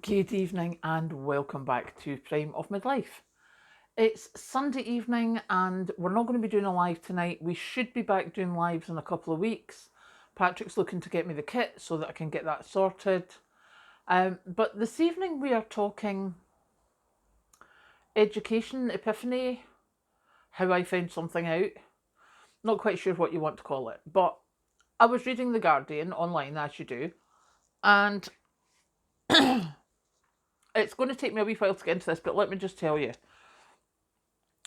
Good evening and welcome back to Prime of Midlife. It's Sunday evening and we're not going to be doing a live tonight. We should be back doing lives in a couple of weeks. Patrick's looking to get me the kit so that I can get that sorted. But this evening we are talking education epiphany, how I found something out. Not quite sure what you want to call it, but I was reading The Guardian online, as you do, and it's going to take me a wee while to get into this, but let me just tell you.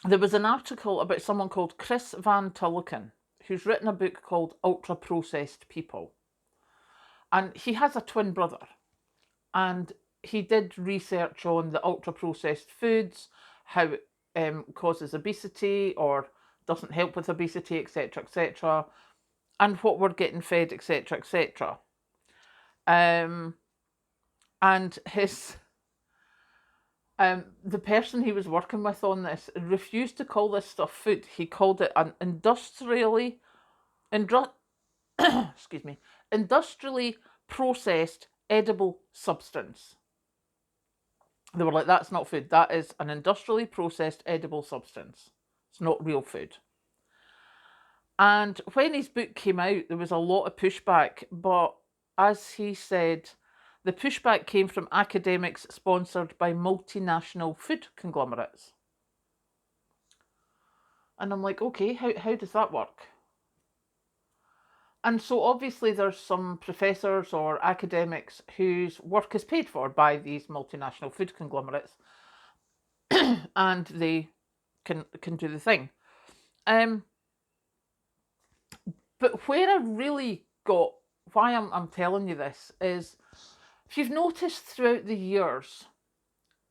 There was an article about someone called Chris Van Tullochen, who's written a book called Ultra Processed People. And he has a twin brother. And he did research on the ultra processed foods, how it causes obesity or doesn't help with obesity, etc., and what we're getting fed, etc. And the person he was working with on this refused to call this stuff food. He called it an excuse me, industrially processed edible substance. They were like, that's not food. That is an industrially processed edible substance. It's not real food. And when his book came out, there was a lot of pushback. But as he said, the pushback came from academics sponsored by multinational food conglomerates. And I'm like, okay, how does that work? And so obviously there's some professors or academics whose work is paid for by these multinational food conglomerates and they can do the thing. But where I really got why I'm telling you this is, if you've noticed throughout the years,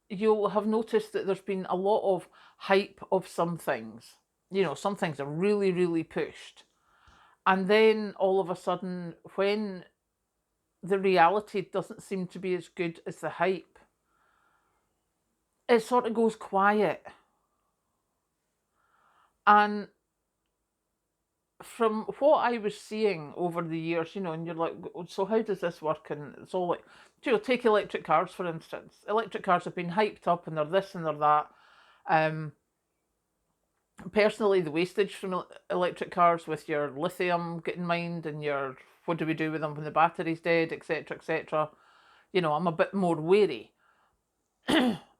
you'll have noticed that there's been a lot of hype of some things. You know, some things are really, really pushed. And then all of a sudden, when the reality doesn't seem to be as good as the hype, it sort of goes quiet. And from what I was seeing over the years, and you're like, so how does this work? And it's all like, take electric cars, for instance. Electric cars have been hyped up and they're this and they're that. Personally, the wastage from electric cars with your lithium getting mined and your, what do we do with them when the battery's dead, etc., I'm a bit more wary.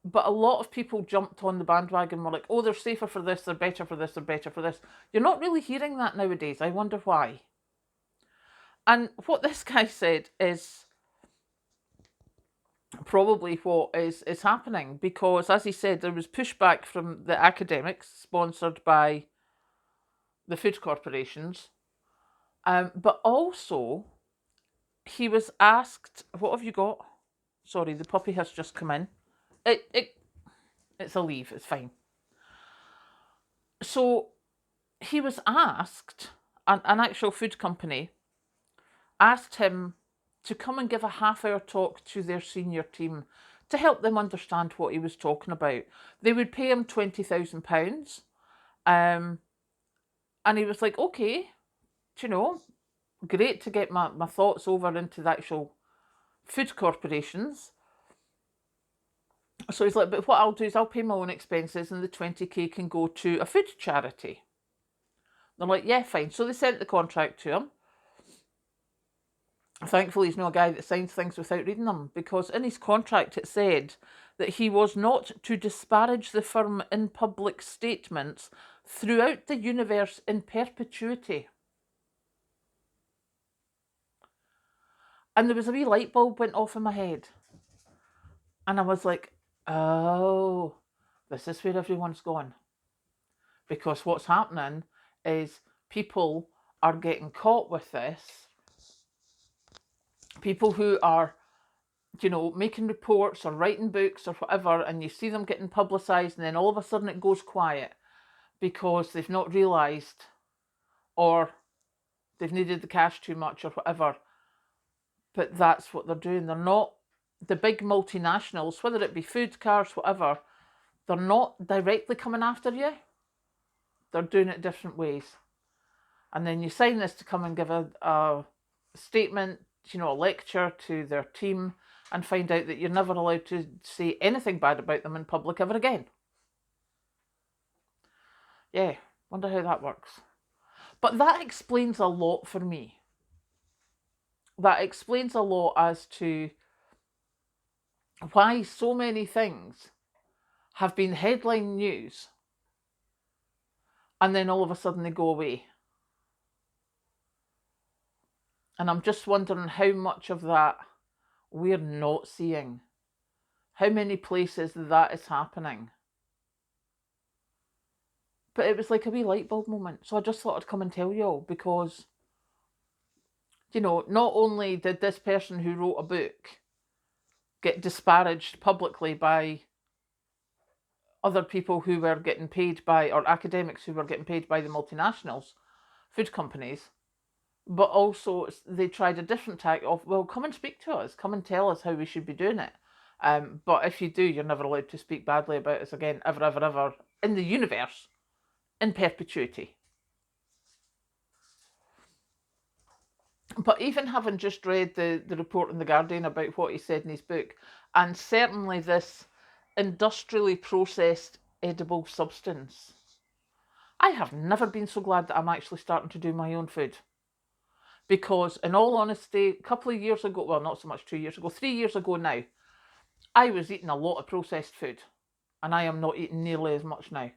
But a lot of people jumped on the bandwagon and were like, oh, they're safer for this, they're better for this, they're better for this. You're not really hearing that nowadays. I wonder why. And what this guy said is probably what is happening, because, as he said, there was pushback from the academics sponsored by the food corporations. But also, he was asked, what have you got? Sorry, the puppy has just come in. It's a leave, it's fine. So he was asked, an actual food company asked him to come and give a half-hour talk to their senior team to help them understand what he was talking about. They would pay him £20,000. And he was like, okay, great to get my thoughts over into the actual food corporations. So he's like, but what I'll do is I'll pay my own expenses and the 20k can go to a food charity. They're like, yeah, fine. So they sent the contract to him. Thankfully, he's not a guy that signs things without reading them, because in his contract it said that he was not to disparage the firm in public statements throughout the universe in perpetuity. And there was a wee light bulb went off in my head. And I was like, oh, this is where everyone's gone. Because what's happening is people are getting caught with this. People who are, making reports or writing books or whatever, and you see them getting publicised, and then all of a sudden it goes quiet because they've not realised, or they've needed the cash too much or whatever. But that's what they're doing. They're not, the big multinationals, whether it be food, cars, whatever, they're not directly coming after you. They're doing it different ways. And then you sign this to come and give a statement, a lecture to their team, and find out that you're never allowed to say anything bad about them in public ever again. Yeah, wonder how that works. But that explains a lot for me. That explains a lot as to why so many things have been headline news and then all of a sudden they go away. And I'm just wondering how much of that we're not seeing. How many places that is happening. But it was like a wee light bulb moment. So I just thought I'd come and tell you all because, not only did this person who wrote a book get disparaged publicly by other people who were getting paid by, or academics who were getting paid by the multinationals, food companies, but also they tried a different tack of, well, come and speak to us, come and tell us how we should be doing it. But if you do, you're never allowed to speak badly about us again, ever, ever, ever, in the universe, in perpetuity. But even having just read the report in The Guardian about what he said in his book, and certainly this industrially processed edible substance, I have never been so glad that I'm actually starting to do my own food. Because, in all honesty, a couple of years ago, well, not so much 2 years ago, 3 years ago now, I was eating a lot of processed food. And I am not eating nearly as much now.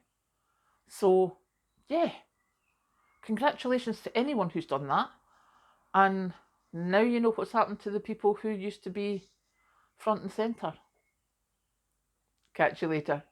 So, yeah. Congratulations to anyone who's done that. And now you know what's happened to the people who used to be front and centre. Catch you later.